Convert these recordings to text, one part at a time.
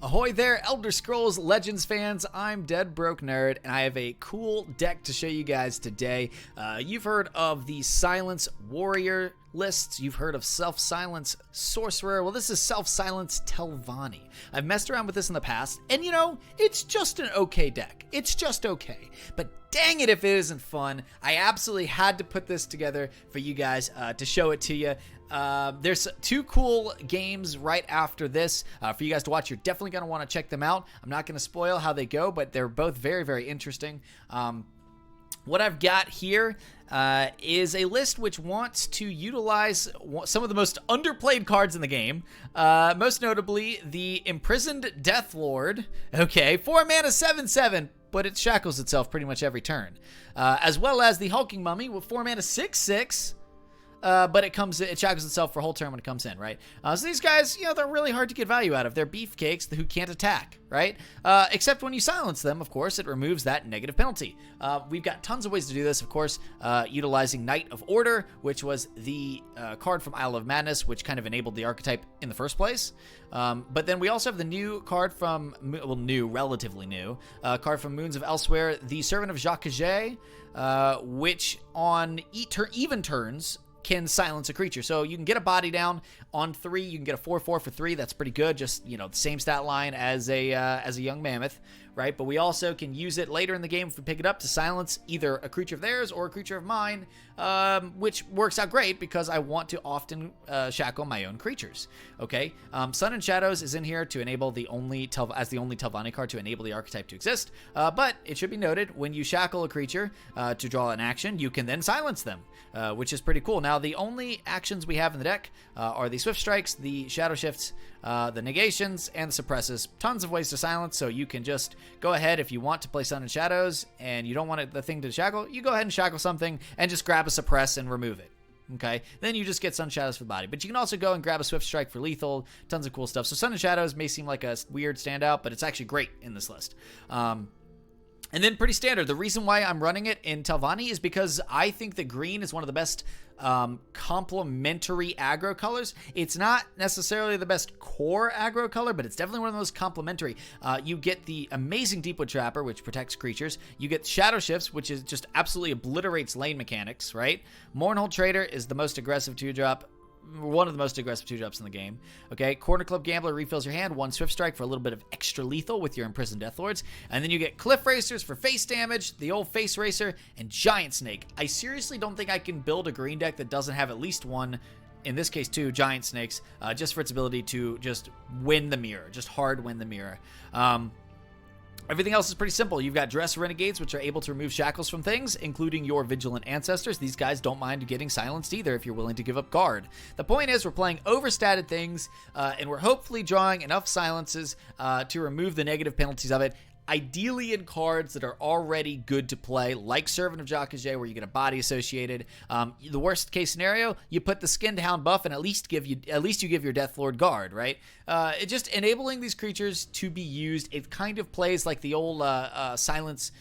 Ahoy there, Elder Scrolls Legends fans. I'm Dead Broke Nerd, and I have a cool deck to show you guys today. You've heard of the Silence Warrior lists. You've heard of Self-Silence Sorcerer. Well, this is Self-Silence Telvanni. I've messed around with this in the past, and you know, it's just an okay deck. It's just okay. But dang it if it isn't fun. I absolutely had to put this together for you guys to show it to you. There's two cool games right after this for you guys to watch. You're definitely going to want to check them out. I'm not going to spoil how they go, but they're both very, very interesting. What I've got here is a list which wants to utilize some of the most underplayed cards in the game. Most notably, the Imprisoned Deathlord. Okay, 4 mana, 7/7. But it shackles itself pretty much every turn. As well as the Hulking Mummy with 4 mana, 6/6. But it shackles itself for a whole turn when it comes in, right? So these guys, you know, they're really hard to get value out of. They're beefcakes who can't attack, right? Except when you silence them, of course, it removes that negative penalty. We've got tons of ways to do this, of course, utilizing Knight of Order, which was the card from Isle of Madness, which kind of enabled the archetype in the first place. But then we also have the new card from, well, relatively new, card from Moons of Elsewhere, the Servant of Jacques, which on even turns can silence a creature. So you can get a body down on 3. You can get a 4/4 for 3. That's pretty good. Just, you know, the same stat line as a young mammoth, right? But we also can use it later in the game if we pick it up to silence either a creature of theirs or a creature of mine, which works out great because I want to often shackle my own creatures. Okay, Sun and Shadows is in here to enable the only Telvanni card to enable the archetype to exist. But it should be noted, when you shackle a creature to draw an action, you can then silence them, which is pretty cool. Now, the only actions we have in the deck are the Swift Strikes, the Shadow Shifts, the Negations, and the Suppresses. Tons of ways to silence, so you can just go ahead if you want to play Sun and Shadows and you don't want the thing to shackle, you go ahead and shackle something and just grab a Suppress and remove it. Okay, then you just get Sun Shadows for the body. But you can also go and grab a Swift Strike for lethal. Tons of cool stuff. So Sun and Shadows may seem like a weird standout, but it's actually great in this list. And then pretty standard. The reason why I'm running it in Telvanni is because I think that green is one of the best complementary aggro colors. It's not necessarily the best core aggro color, but it's definitely one of the most complementary. You get the amazing Deepwood Trapper, which protects creatures. You get Shadow Shifts, which is just absolutely obliterates lane mechanics, right? Mournhold Trader is the most aggressive 2-drop. One of the most aggressive 2-drops in the game. Okay, Corner Club Gambler refills your hand, 1 Swift Strike for a little bit of extra lethal with your Imprisoned Deathlords, and then you get Cliff Racers for face damage, the old Face Racer, and Giant Snake. I seriously don't think I can build a green deck that doesn't have at least one, in this case 2, Giant Snakes, just for its ability to just win the mirror, just hard win the mirror. Everything else is pretty simple. You've got Dress Renegades, which are able to remove shackles from things, including your Vigilant Ancestors. These guys don't mind getting silenced either if you're willing to give up guard. The point is, we're playing overstated things, and we're hopefully drawing enough silences to remove the negative penalties of it. Ideally in cards that are already good to play, like Servant of Jacques, where you get a body associated. The worst case scenario, you put the Skinned Hound buff and at least you give your Deathlord guard, right? It just enabling these creatures to be used. It kind of plays like the old Silence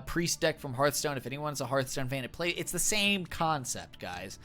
Priest deck from Hearthstone. If anyone's a Hearthstone fan, it's the same concept, guys.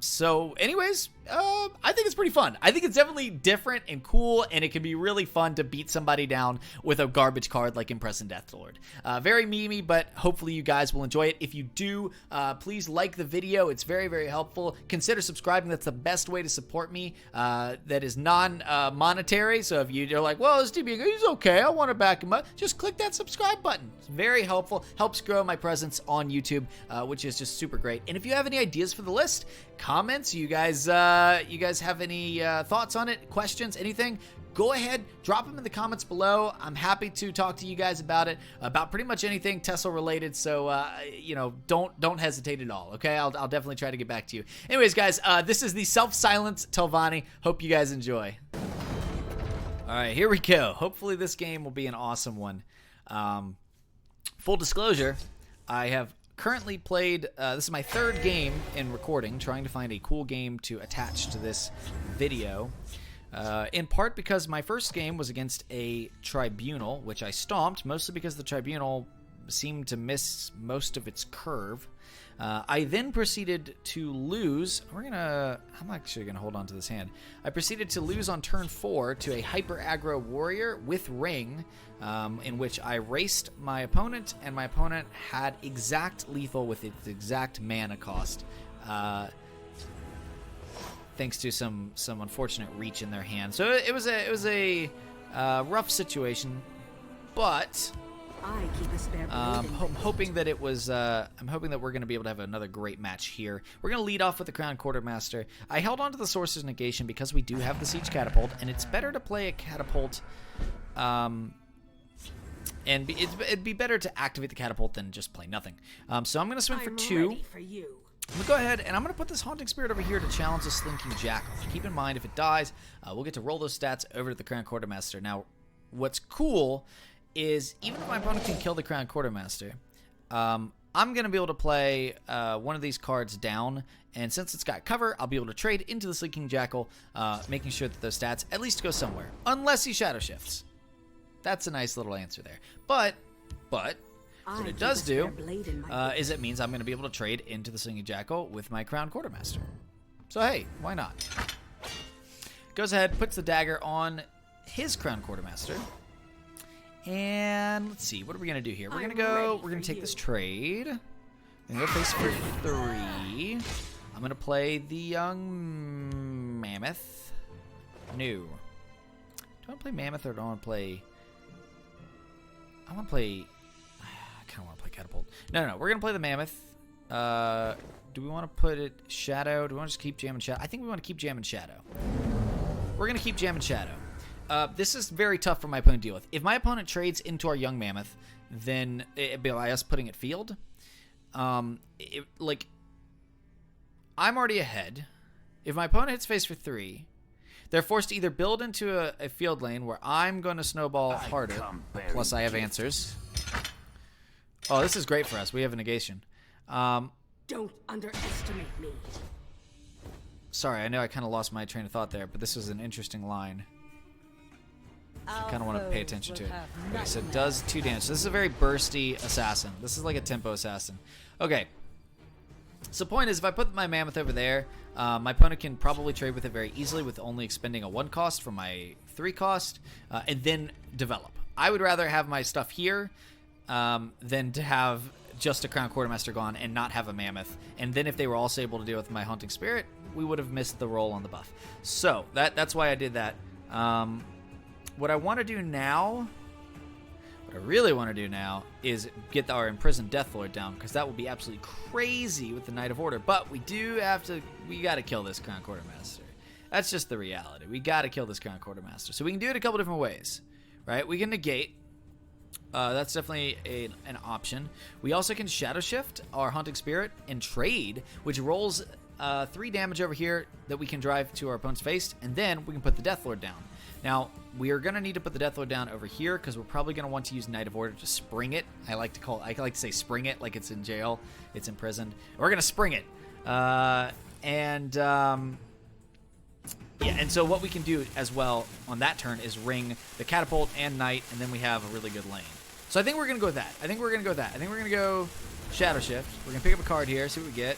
So anyways, I think it's pretty fun. I think it's definitely different and cool, and it can be really fun to beat somebody down with a garbage card like Imprisoned Deathlord. Very memey, but hopefully you guys will enjoy it. If you do, please like the video. It's very, very helpful. Consider subscribing. That's the best way to support me. That is non-monetary. So if you're like, well, this DB, he's okay, I want to back him up, just click that subscribe button. It's very helpful. Helps grow my presence on YouTube, which is just super great. And if you have any ideas for the list, comments, you guys have any thoughts on it, questions, anything, go ahead, drop them in the comments below. I'm happy to talk to you guys about it, about pretty much anything Tesla related. So you know, don't hesitate at all. Okay, I'll definitely try to get back to you. Anyways, guys, this is the Self-Silence Telvanni. Hope you guys enjoy. All right, here we go. Hopefully this game will be an awesome one. Full disclosure, I have currently played, this is my 3rd game in recording, trying to find a cool game to attach to this video, in part because my first game was against a Tribunal, which I stomped, mostly because the Tribunal seemed to miss most of its curve. I then proceeded to lose. I'm actually gonna hold on to this hand. I proceeded to lose on turn 4 to a hyper aggro warrior with ring, in which I raced my opponent, and my opponent had exact lethal with its exact mana cost, thanks to some unfortunate reach in their hand. So it was a rough situation, but. I'm hoping that I'm hoping that we're going to be able to have another great match here. We're going to lead off with the Crown Quartermaster. I held on to the Sorcerer's Negation because we do have the Siege Catapult, and it's better to play a Catapult, and it'd be better to activate the Catapult than just play nothing. So I'm going to swing for 2. I'm going to go ahead, and I'm going to put this Haunting Spirit over here to challenge the Slinking Jackal. Keep in mind, if it dies, we'll get to roll those stats over to the Crown Quartermaster. Now, what's cool is even if my opponent can kill the Crown Quartermaster, I'm going to be able to play one of these cards down, and since it's got cover, I'll be able to trade into the Slinking Jackal, making sure that those stats at least go somewhere, unless he Shadow Shifts. That's a nice little answer there. But what it does do is it means I'm going to be able to trade into the Slinking Jackal with my Crown Quartermaster. So hey, why not? Goes ahead, puts the dagger on his Crown Quartermaster. And let's see, what are we going to do here? We're going to take this trade. I'm going to go face for 3. I'm going to play the Young Mammoth. No. Do I want to play Mammoth or do I want to play... I kind of want to play Catapult. No, we're going to play the Mammoth. Do we want to put it Shadow? Do we want to just keep Jam and Shadow? I think we want to keep Jam and Shadow. We're going to keep Jam and Shadow. This is very tough for my opponent to deal with. If my opponent trades into our Young Mammoth, then it'd be like us putting it field. I'm already ahead. If my opponent hits face for 3, they're forced to either build into a field lane where I'm going to snowball harder, plus I have answers. Oh, this is great for us. We have a negation. Don't underestimate me. Sorry, I know I kind of lost my train of thought there, but this was an interesting line. I kind of want to pay attention to it. Okay, so it does 2 damage. So this is a very bursty assassin. This is like a tempo assassin. Okay. So point is, if I put my Mammoth over there, my opponent can probably trade with it very easily with only expending a 1 cost for my 3 cost, and then develop. I would rather have my stuff here than to have just a Crown Quartermaster gone and not have a Mammoth. And then if they were also able to deal with my Haunting Spirit, we would have missed the roll on the buff. So that's why I did that. What I want to do now, what I really want to do now, is get our Imprisoned Deathlord down, because that will be absolutely crazy with the Knight of Order. But we got to kill this Crown Quartermaster. That's just the reality. We got to kill this Crown Quartermaster. So we can do it a couple different ways, right? We can negate. That's definitely an option. We also can Shadow Shift our Haunting Spirit and trade, which rolls 3 damage over here that we can drive to our opponent's face, and then we can put the Deathlord down. Now, we are going to need to put the Deathlord down over here because we're probably going to want to use Knight of Order to spring it. I like to say spring it like it's in jail. It's imprisoned. We're going to spring it. Yeah, and so what we can do as well on that turn is ring the Catapult and Knight, and then we have a really good lane. So I think we're going to go with that. I think we're going to go Shadow Shift. We're going to pick up a card here, see what we get.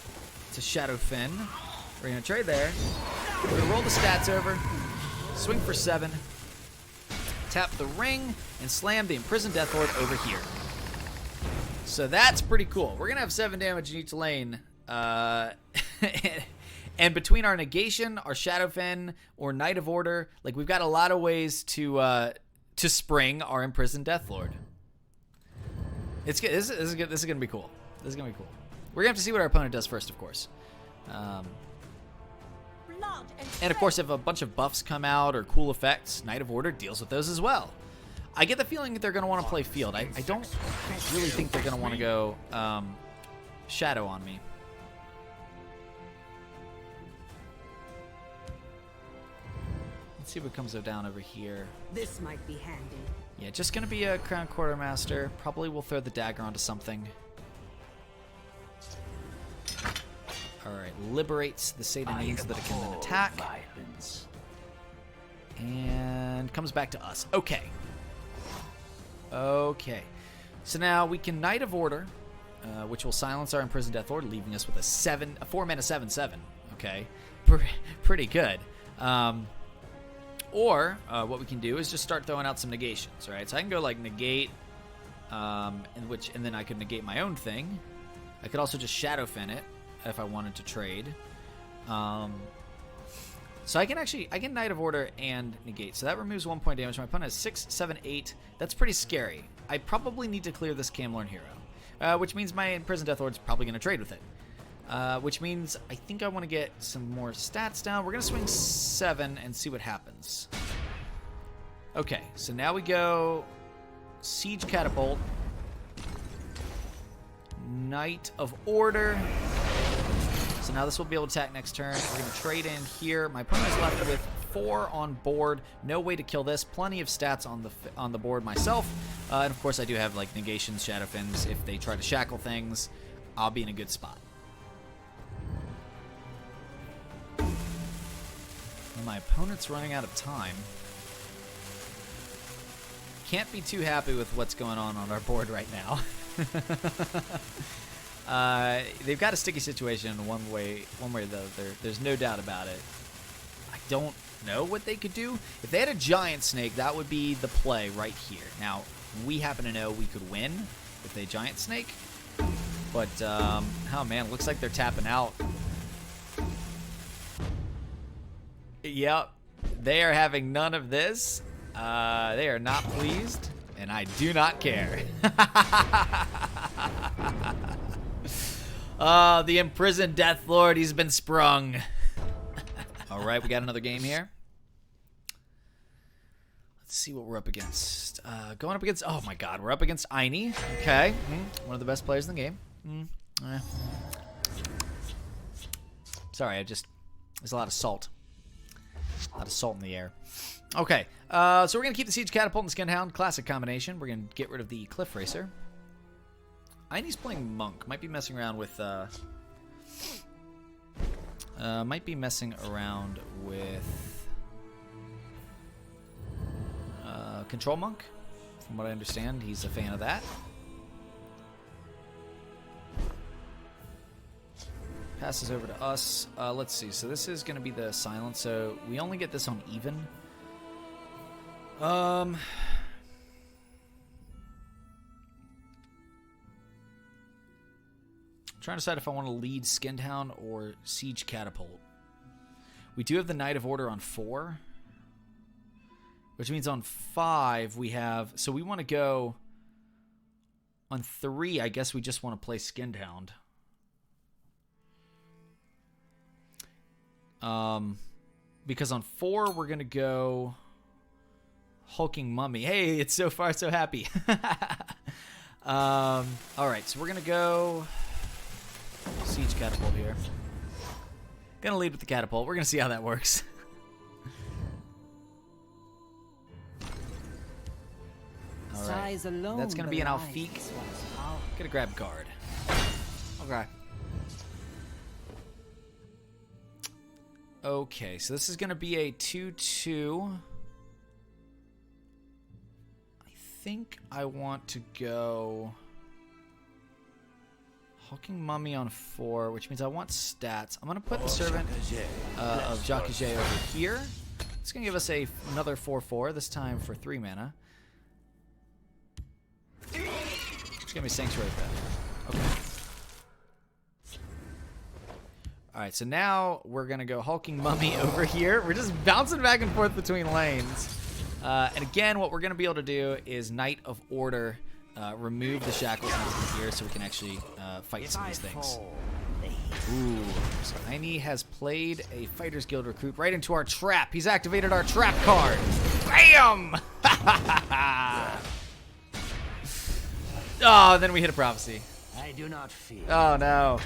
It's a Shadow Fin. We're going to trade there. We're going to roll the stats over. Swing for 7, tap the ring, and slam the Imprisoned Deathlord over here. So that's pretty cool. We're going to have 7 damage in each lane. And between our negation, our Shadow Fin, or Knight of Order, like we've got a lot of ways to spring our Imprisoned Deathlord. It's good. This is good. This is going to be cool. We're going to have to see what our opponent does first, of course. And of course, if a bunch of buffs come out or cool effects, Knight of Order deals with those as well. I get the feeling that they're going to want to play field. I don't really think they're going to want to go Shadow on me. Let's see what comes down over here. This might be handy. Yeah, just going to be a Crown Quartermaster. Probably will throw the dagger onto something. Alright, liberates the Satanine so that it can then attack. And comes back to us. Okay. So now we can Knight of Order, which will silence our Imprisoned Deathlord, leaving us with a 4-mana 7/7. Okay, pretty good. Or what we can do is just start throwing out some negations, right? So I can go like negate, and then I could negate my own thing. I could also just Shadowfen it if I wanted to trade. So I can Knight of Order and negate. So that removes 1 point damage. My opponent has 6, 7, 8. That's pretty scary. I probably need to clear this Camlorn hero, which means my Imprisoned Deathlord's probably going to trade with it. Which means I think I want to get some more stats down. We're going to swing 7 and see what happens. Okay, so now we go Siege Catapult, Knight of Order. So now this will be able to attack next turn. We're going to trade in here. My opponent is left with 4 on board. No way to kill this. Plenty of stats on the board myself. And of course I do have like negations, Shadowfins. If they try to shackle things, I'll be in a good spot. And my opponent's running out of time. Can't be too happy with what's going on our board right now. They've got a sticky situation in one way or the other. There's no doubt about it. I don't know what they could do. If they had a giant snake, that would be the play right here. Now, we happen to know we could win if they giant snake. But, oh man, looks like they're tapping out. Yep, they are having none of this. They are not pleased, and I do not care. The Imprisoned Deathlord, he's been sprung. All right, we got another game here. Let's see what we're up against. Going up against, oh my god, we're up against Aini. Okay, one of the best players in the game. Sorry, there's a lot of salt. A lot of salt in the air. Okay, so we're going to keep the Siege Catapult and Skin Hound. Classic combination. We're going to get rid of the Cliff Racer. Aini's playing Monk. Might be messing around with... Control Monk. From what I understand, he's a fan of that. Passes over to us. Let's see. So this is going to be the silence. So we only get this on even. Trying to decide if I want to lead Skinned Hound or Siege Catapult. We do have the Knight of Order on 4. Which means on 5 we have... So we want to go... On 3, I guess we just want to play Skinned Hound. Because on 4 we're going to go... Hulking Mummy. Hey, it's so far so happy. Alright, so we're going to go... Siege Catapult here. Gonna lead with the Catapult. We're gonna see how that works. Alright, that's gonna be an Alfiq. Gonna grab guard. Okay. Okay, so this is gonna be a 2/2. I think I want to go... Hulking Mummy on 4, which means I want stats. I'm going to put the Servant of Jacques over here. It's going to give us another 4/4, this time for 3 mana. It's going to be Sanctuary Path. Okay. Alright, so now we're going to go Hulking Mummy over here. We're just bouncing back and forth between lanes. And again, what we're going to be able to do is Knight of Order... remove the shackles into here so we can actually fight some of these things. Ooh, so Aini has played a Fighters Guild recruit right into our trap. He's activated our trap card. Bam! Oh, then we hit a prophecy. I do not fear. Oh no.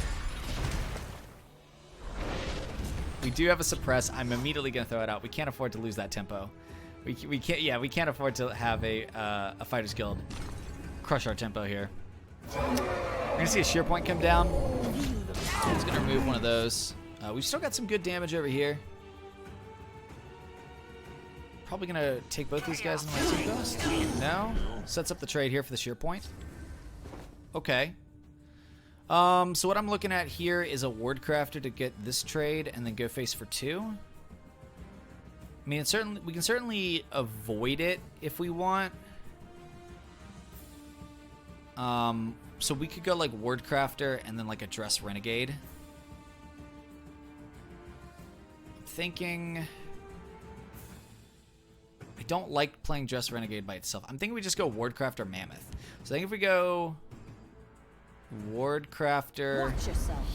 We do have a suppress. I'm immediately gonna throw it out. We can't afford to lose that tempo. We can't. Yeah, we can't afford to have a Fighters Guild crush our tempo here. We're gonna see a shear point come down. It's gonna remove one of those. We've still got some good damage over here. Probably gonna take both these guys in my Sea Ghost. No. Sets up the trade here for the shear point. Okay. So what I'm looking at here is a ward crafter to get this trade and then go face for 2. I mean, we can certainly avoid it if we want. So we could go like ward crafter and then like address renegade. I'm thinking I don't like playing dress renegade by itself. I'm thinking we just go ward crafter mammoth. So I think if we go ward crafter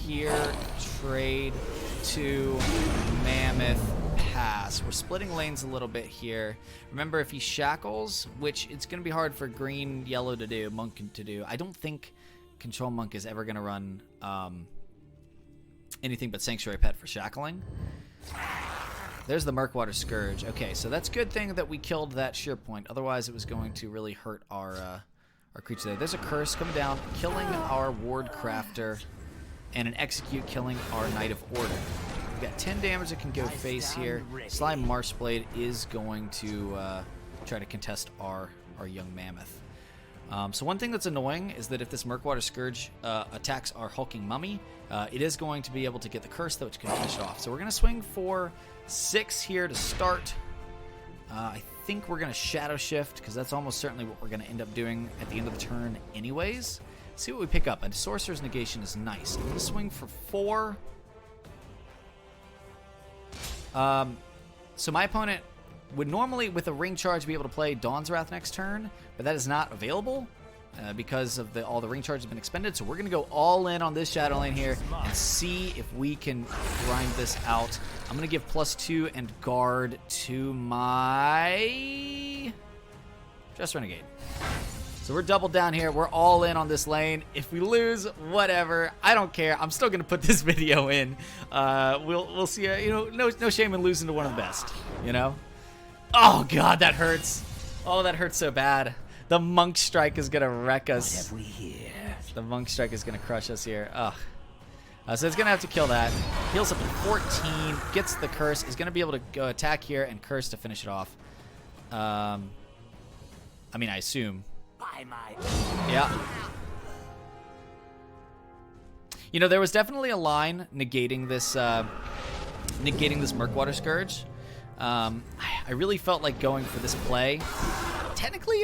here, trade to mammoth, pass. We're splitting lanes a little bit here. Remember, if he shackles, which it's going to be hard for green, yellow to do, monk to do. I don't think control monk is ever going to run anything but sanctuary pet for shackling. There's the Murkwater Scourge. Okay, so that's a good thing that we killed that shear point. Otherwise, it was going to really hurt our creature there. There's a curse coming down, killing our ward crafter, and an execute killing our Knight of Order. We've got 10 damage that can go face here. Slime Marshblade is going to try to contest our young mammoth. So one thing that's annoying is that if this Murkwater Scourge attacks our hulking mummy, it is going to be able to get the curse, though, which can finish it off. So we're going to swing for 6 here to start. I think we're going to Shadow Shift, because that's almost certainly what we're going to end up doing at the end of the turn anyways. See what we pick up. A Sorcerer's Negation is nice. I'm going to swing for 4. So my opponent would normally, with a ring charge, be able to play Dawn's Wrath next turn, but that is not available because of all the ring charges have been expended. So we're going to go all in on this Shadow Lane here and see if we can grind this out. I'm going to give +2 and guard to my Dress Renegade. So we're doubled down here. We're all in on this lane. If we lose, whatever. I don't care. I'm still going to put this video in. We'll see. No shame in losing to one of the best, you know? Oh, God, that hurts. Oh, that hurts so bad. The Monk Strike is going to wreck us. What have we here? The Monk Strike is going to crush us here. Ugh. So it's going to have to kill that. Heals up to 14. Gets the curse. Is going to be able to go attack here and curse to finish it off. I mean, I assume. Yeah. You know, there was definitely a line negating this Murkwater Scourge. I really felt like going for this play. Technically,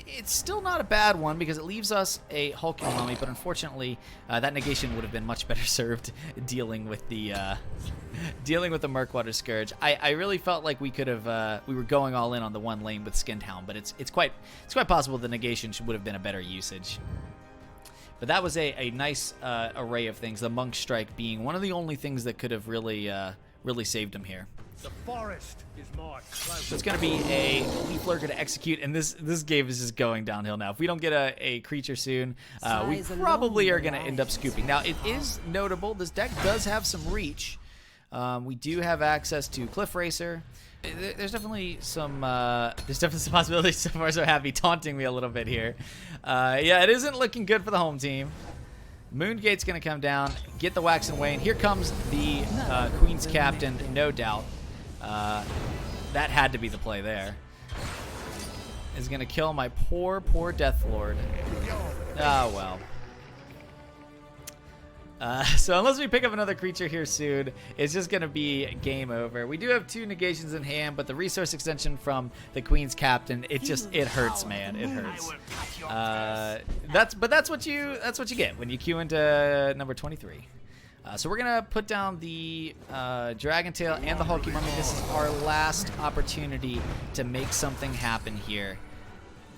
it's still not a bad one because it leaves us a hulking mummy, but unfortunately, that negation would have been much better served dealing with the Murkwater Scourge. I really felt like we could have we were going all in on the one lane with Skinned Hound, but it's quite possible the negation would have been a better usage. But that was a nice array of things. The Monk Strike being one of the only things that could have really saved him here. The forest is marked. So it's going to be a Leaf Lurker to execute, and this game is just going downhill now. If we don't get a creature soon, we probably are going to end up scooping. Now, it is notable, this deck does have some reach. We do have access to Cliff Racer. There's definitely some possibilities so far, so happy taunting me a little bit here. Yeah, it isn't looking good for the home team. Moongate's going to come down, get the Wax and Wane. Here comes the Queen's Captain, no doubt. That had to be the play there. Is going to kill my poor Deathlord. Oh, well. So unless we pick up another creature here soon, it's just going to be game over. We do have 2 negations in hand, but the resource extension from the Queen's Captain, it hurts, man. It hurts. That's what you get when you queue into number 23. So we're going to put down the Dragon Tail and the Hulky Mummy. This is our last opportunity to make something happen here.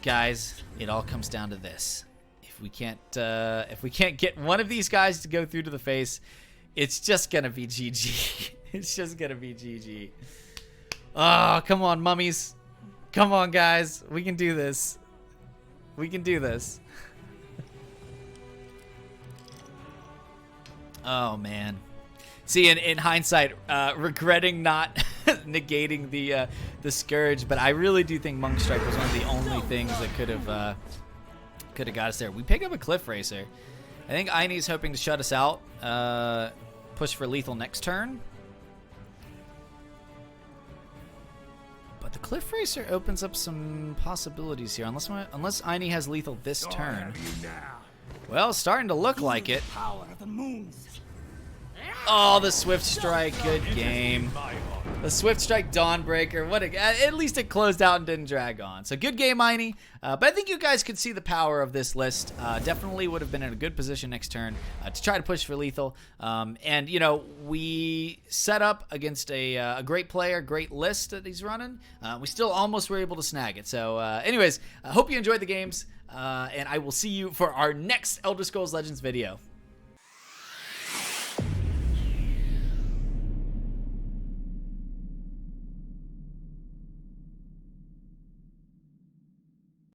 Guys, it all comes down to this. If we can't get one of these guys to go through to the face, it's just going to be GG. It's just going to be GG. Oh, come on, mummies. Come on, guys. We can do this. We can do this. Oh, man. See, in hindsight, regretting not negating the Scourge, but I really do think Monk Strike was one of the only things that could have got us there. We pick up a Cliff Racer. I think Aine's hoping to shut us out. Push for lethal next turn. But the Cliff Racer opens up some possibilities here. Unless Aine has lethal this turn. Well, starting to look like it. Power of the moons. Oh, the Swift Strike. Good game. The Swift Strike Dawnbreaker. At least it closed out and didn't drag on. So good game, Miney. But I think you guys could see the power of this list. Definitely would have been in a good position next turn to try to push for lethal. And, you know, we set up against a great player, great list that he's running. We still almost were able to snag it. So anyways, I hope you enjoyed the games. And I will see you for our next Elder Scrolls Legends video.